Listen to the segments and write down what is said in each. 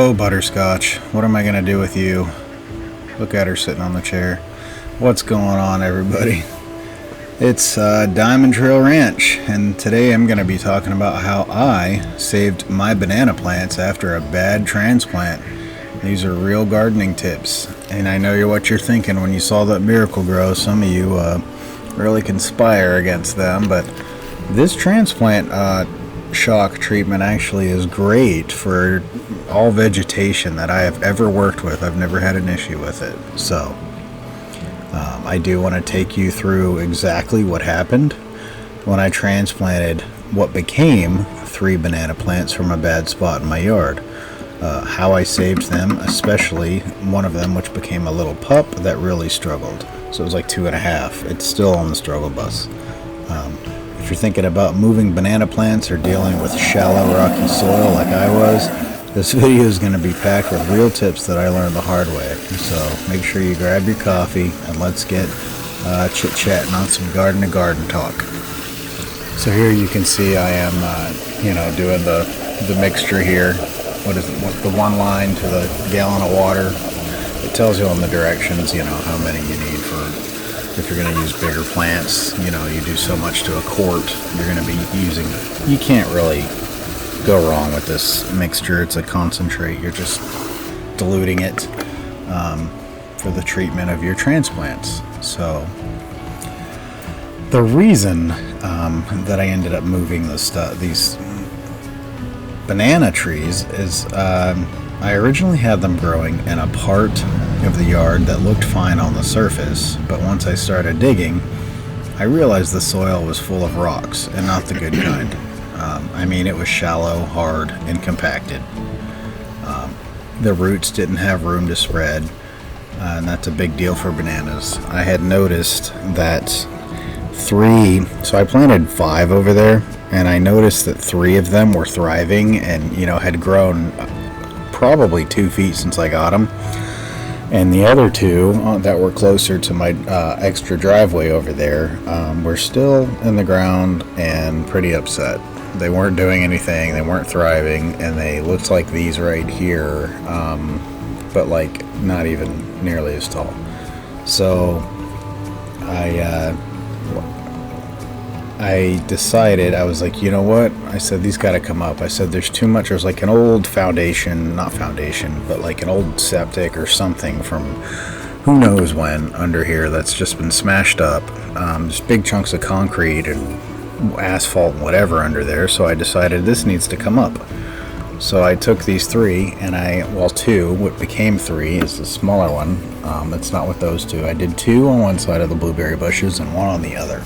Hello, Butterscotch. What am I going to do with you? Look at her sitting on the chair. What's going on, everybody? It's DiamondTrail Ranch, and today I'm going to be talking about how I saved my banana plants after a bad transplant. These are real gardening tips, and I know what you're thinking when you saw that miracle grow. Some of you really conspire against them, but this transplant shock treatment actually is great for all vegetation that I have ever worked with. I've never had an issue with it. So I do want to take you through exactly what happened when I transplanted what became 3 banana plants from a bad spot in my yard. How I saved them, especially one of them which became a little pup that really struggled. So it was like 2.5. It's still on the struggle bus. If you're thinking about moving banana plants or dealing with shallow, rocky soil like I was, this video is going to be packed with real tips that I learned the hard way. So make sure you grab your coffee and let's get chit-chatting on some garden-to-garden talk. So here you can see I am, doing the mixture here. What is it? The 1 line to the gallon of water. It tells you on the directions, how many you need for. If you're going to use bigger plants, you do so much to a quart. You're going to be using. You can't really go wrong with this mixture. It's a concentrate. You're just diluting it for the treatment of your transplants. So the reason that I ended up moving these banana trees is I originally had them growing in a part of the yard that looked fine on the surface, but once I started digging, I realized the soil was full of rocks and not the good kind. It was shallow, hard, and compacted. The roots didn't have room to spread, and that's a big deal for bananas. I had noticed that so I planted 5 over there, and I noticed that 3 of them were thriving and, had grown probably 2 feet since I got them. And the other 2 that were closer to my extra driveway over there were still in the ground and pretty upset. They weren't doing anything, they weren't thriving, and they looked like these right here, but like not even nearly as tall. So I decided, I was like, you know what? I said, these got to come up. I said, there's too much. There's like an old not foundation, but like an old septic or something from who knows when under here that's just been smashed up. There's big chunks of concrete and asphalt and whatever under there. So I decided this needs to come up. So I took these 3 and 2, what became 3 is the smaller one. It's not with those 2. I did 2 on one side of the blueberry bushes and 1 on the other.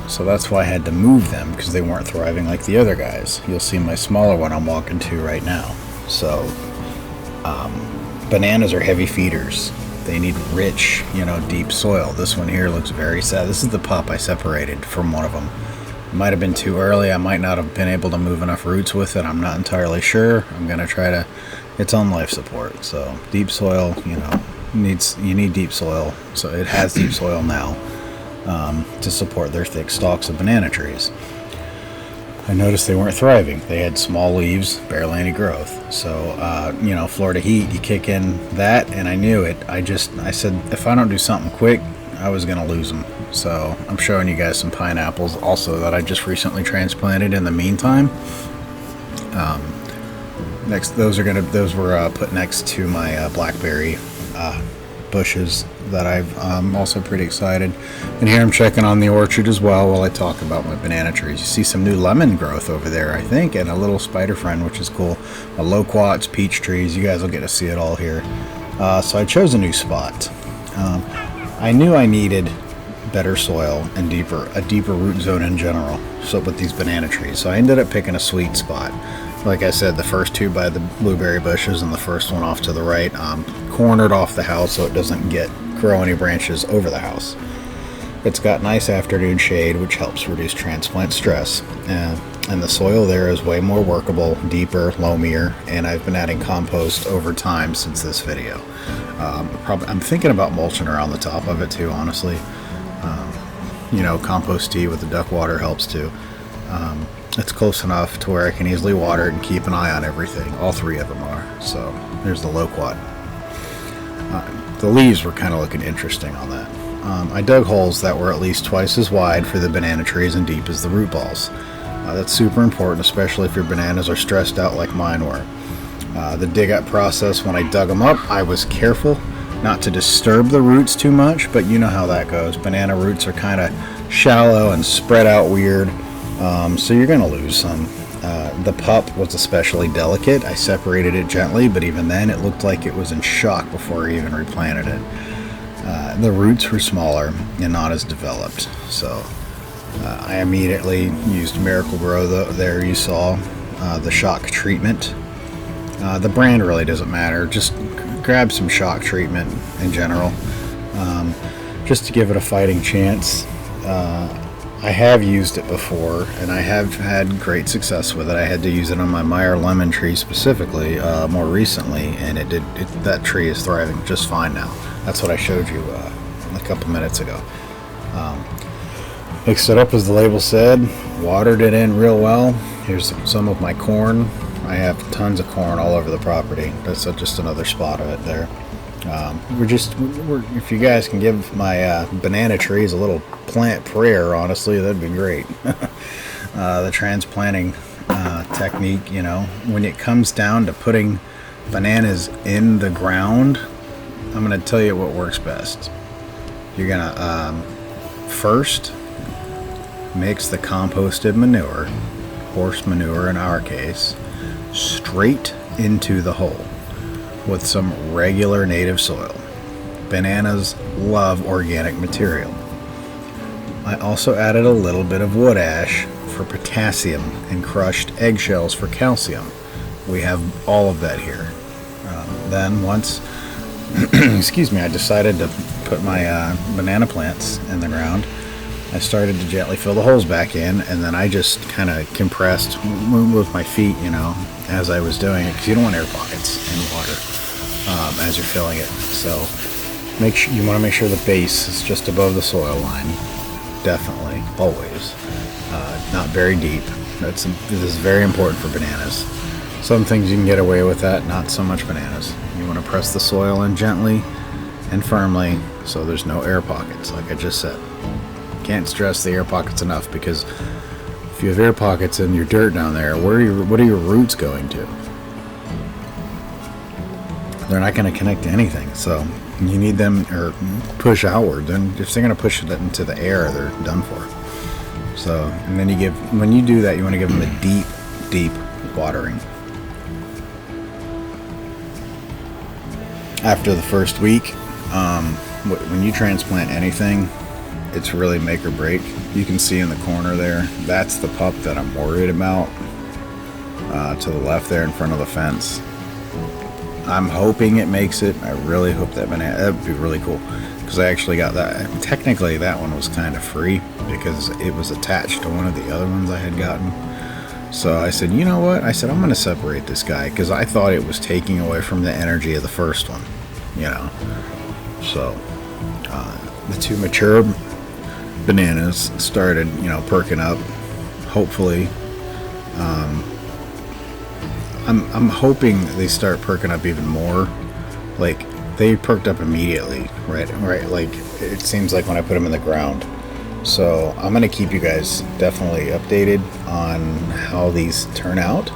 So that's why I had to move them, because they weren't thriving like the other guys. You'll see my smaller one I'm walking to right now. So bananas are heavy feeders. They need rich, deep soil. This one here looks very sad. This is the pup I separated from one of them. It might have been too early. I might not have been able to move enough roots with it. I'm not entirely sure. I'm going to try to. It's on life support. So deep soil, you need deep soil. So it has deep soil now. To support their thick stalks of banana trees. I noticed they weren't thriving. They had small leaves, barely any growth. So, Florida heat, you kick in that, and I knew it. I said, if I don't do something quick, I was going to lose them. So, I'm showing you guys some pineapples also that I just recently transplanted in the meantime. Those were put next to my blackberry bushes that I'm also pretty excited. And here I'm checking on the orchard as well while I talk about my banana trees. You see some new lemon growth over there, I think, and a little spider friend, which is cool. A loquats, peach trees. You guys will get to see it all here. So I chose a new spot. I knew I needed better soil and a deeper root zone in general. So with these banana trees, so I ended up picking a sweet spot. Like I said, the first 2 by the blueberry bushes and the first one off to the right, cornered off the house so it doesn't grow any branches over the house. It's got nice afternoon shade, which helps reduce transplant stress. And the soil there is way more workable, deeper, loamier, and I've been adding compost over time since this video. I'm thinking about mulching around the top of it too, honestly. Compost tea with the duck water helps too. It's close enough to where I can easily water it and keep an eye on everything. All three of them are. So there's the loquat. The leaves were kind of looking interesting on that. I dug holes that were at least twice as wide for the banana trees and deep as the root balls. That's super important, especially if your bananas are stressed out like mine were. The dig up process, when I dug them up, I was careful not to disturb the roots too much, but you know how that goes. Banana roots are kind of shallow and spread out weird, so you're going to lose some. The pup was especially delicate. I separated it gently, but even then it looked like it was in shock before I even replanted it. The roots were smaller and not as developed, so I immediately used Miracle Grow. There you saw the shock treatment. The brand really doesn't matter. Just grab some shock treatment in general, just to give it a fighting chance. I have used it before, and I have had great success with it. I had to use it on my Meyer lemon tree specifically more recently, and that tree is thriving just fine now. That's what I showed you a couple minutes ago. Mixed it up as the label said, watered it in real well. Here's some of my corn. I have tons of corn all over the property. That's just another spot of it there. If you guys can give my banana trees a little plant prayer, honestly, that'd be great. The transplanting technique, when it comes down to putting bananas in the ground, I'm going to tell you what works best. You're going to first mix the composted manure, horse manure in our case, straight into the hole with some regular native soil. Bananas love organic material. I also added a little bit of wood ash for potassium and crushed eggshells for calcium. We have all of that here. Then once I decided to put my banana plants in the ground, I started to gently fill the holes back in, and then I just kind of compressed with my feet, as I was doing it, because you don't want air pockets in water as you're filling it. So you want to make sure the base is just above the soil line. Definitely, always. Not very deep. This is very important for bananas. Some things you can get away with that, not so much bananas. You want to press the soil in gently and firmly so there's no air pockets, like I just said. Can't stress the air pockets enough, because if you have air pockets in your dirt down there, what are your roots going to? They're not going to connect to anything, so you need them or push outward. Then if they're going to push it into the air, they're done for. So, and then when you do that, you want to give them a deep watering. After the first week, when you transplant anything, it's really make or break. You can see in the corner there, that's the pup that I'm worried about, to the left there in front of the fence. I'm hoping it makes it. I really hope that would be really cool, because I actually got that. Technically that one was kind of free because it was attached to one of the other ones I had gotten. So I said, you know what? I said, I'm going to separate this guy, because I thought it was taking away from the energy of the first one, So the two mature bananas started, perking up. Hopefully, I'm hoping they start perking up even more. Like, they perked up immediately, right? Like, it seems like when I put them in the ground. So I'm going to keep you guys definitely updated on how these turn out,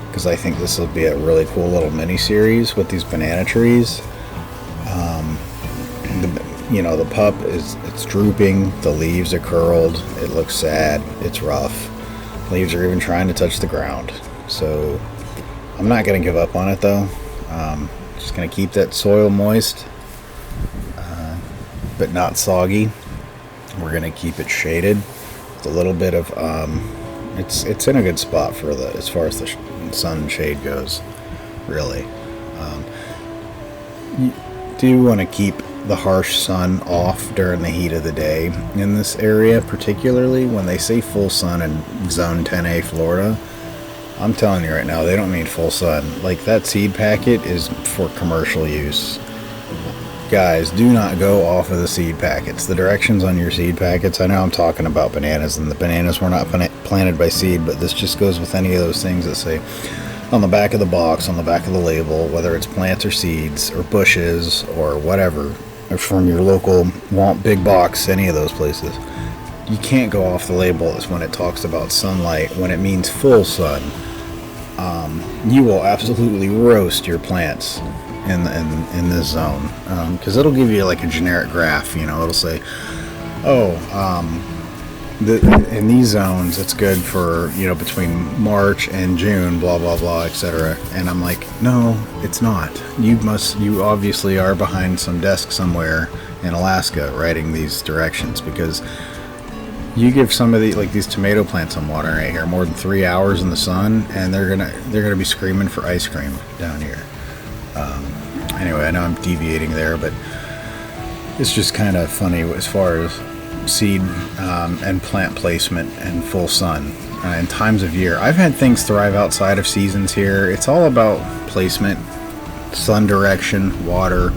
because I think this will be a really cool little mini series with these banana trees. The pup it's drooping, the leaves are curled, it looks sad, it's rough. Leaves are even trying to touch the ground. So I'm not going to give up on it though. Just going to keep that soil moist, but not soggy. We're going to keep it shaded with a little bit of it's in a good spot for as far as the sun shade goes, really. You do want to keep the harsh sun off during the heat of the day in this area, particularly when they say full sun in zone 10A Florida. I'm telling you right now, they don't mean full sun. Like, that seed packet is for commercial use. guys, do not go off of the seed packets. The directions on your seed packets, I know I'm talking about bananas, and the bananas were not planted by seed, but this just goes with any of those things that say on the back of the box, on the back of the label, whether it's plants or seeds or bushes or whatever, or from your local big box, any of those places. You can't go off the label when it talks about sunlight, when it means full sun. You will absolutely roast your plants in this zone, because it'll give you like a generic graph. It'll say, in these zones it's good for between March and June, blah blah blah, etc. And I'm like, no, it's not. You obviously are behind some desk somewhere in Alaska writing these directions, because you give some of these tomato plants I'm watering right here more than 3 hours in the sun, and they're gonna be screaming for ice cream down here. Anyway, I know I'm deviating there, but it's just kind of funny as far as seed and plant placement and full sun and times of year. I've had things thrive outside of seasons here. It's all about placement, sun direction, water.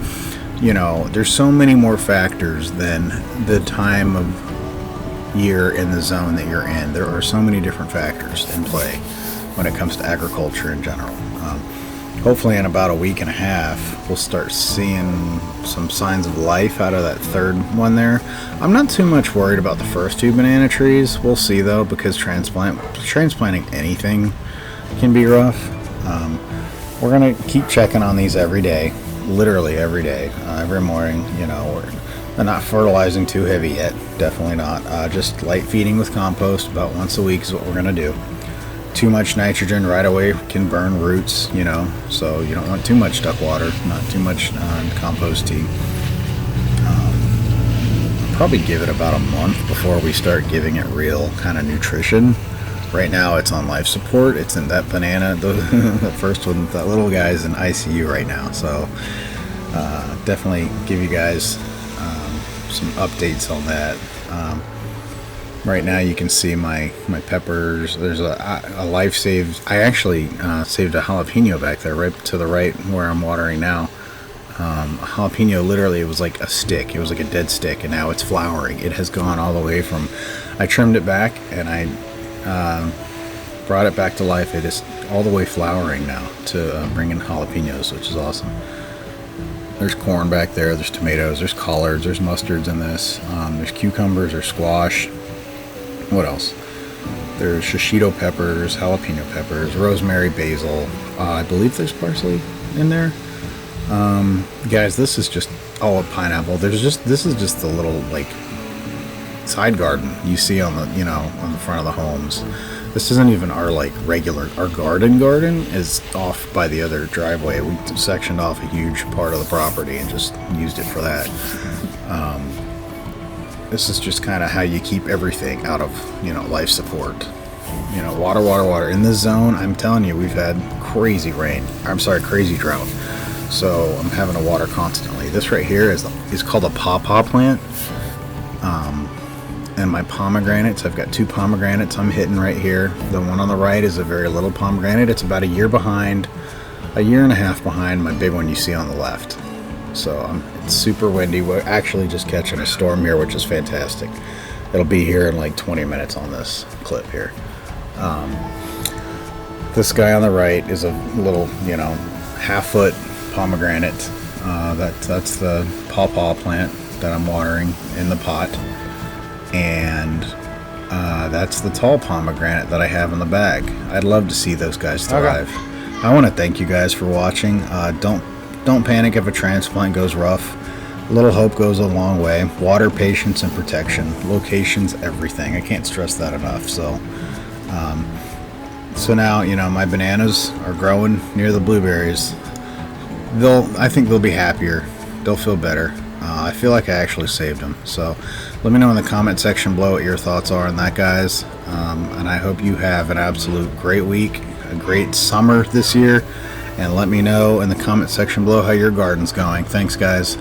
There's so many more factors than the time of year in the zone that you're in. There are so many different factors in play when it comes to agriculture in general. Hopefully in about a week and a half we'll start seeing some signs of life out of that third one there. I'm not too much worried about the first two banana trees. We'll see though, because transplanting anything can be rough. We're gonna keep checking on these every day, literally every day, every morning. We're not fertilizing too heavy yet, definitely not. Just light feeding with compost about once a week is what we're gonna do. Too much nitrogen right away can burn roots, so you don't want too much duck water, not too much compost tea. Probably give it about a month before we start giving it real kind of nutrition. Right now it's on life support. It's in that banana, the first one, that little guy's in ICU right now, so definitely give you guys some updates on that. Right now you can see my peppers. There's a life saved. I actually saved a jalapeno back there, right to the right where I'm watering now. A jalapeno, literally, it was like a stick. It was like a dead stick, and now it's flowering. It has gone all the way from, I trimmed it back and I brought it back to life. It is all the way flowering now to bring in jalapenos, which is awesome. There's corn back there, there's tomatoes, there's collards, there's mustards in this, there's cucumbers, there's squash. What else? There's shishito peppers, jalapeno peppers, rosemary, basil. I believe there's parsley in there. Guys, this is just all a pineapple. This is just the little side garden you see on the on the front of the homes. This isn't even our our garden is off by the other driveway. We sectioned off a huge part of the property and just used it for that. This is just kind of how you keep everything out of life support. Water in this zone. I'm telling you, we've had crazy rain. Crazy drought. So I'm having to water constantly. This right here is called a pawpaw plant. And my pomegranates, I've got 2 pomegranates I'm hitting right here. The one on the right is a very little pomegranate. It's about a year and a half behind my big one you see on the left. So it's super windy. We're actually just catching a storm here, which is fantastic. It'll be here in 20 minutes on this clip here. This guy on the right is a little, half-foot pomegranate. That's the pawpaw plant that I'm watering in the pot. And that's the tall pomegranate that I have in the bag. I'd love to see those guys thrive. Okay. I want to thank you guys for watching. Don't panic if a transplant goes rough. A little hope goes a long way. Water, patience, and protection. Location's everything. I can't stress that enough. So now, my bananas are growing near the blueberries. I think they'll be happier. They'll feel better. I feel like I actually saved them. So let me know in the comment section below what your thoughts are on that, guys. And I hope you have an absolute great week, a great summer this year. And let me know in the comment section below how your garden's going. Thanks, guys.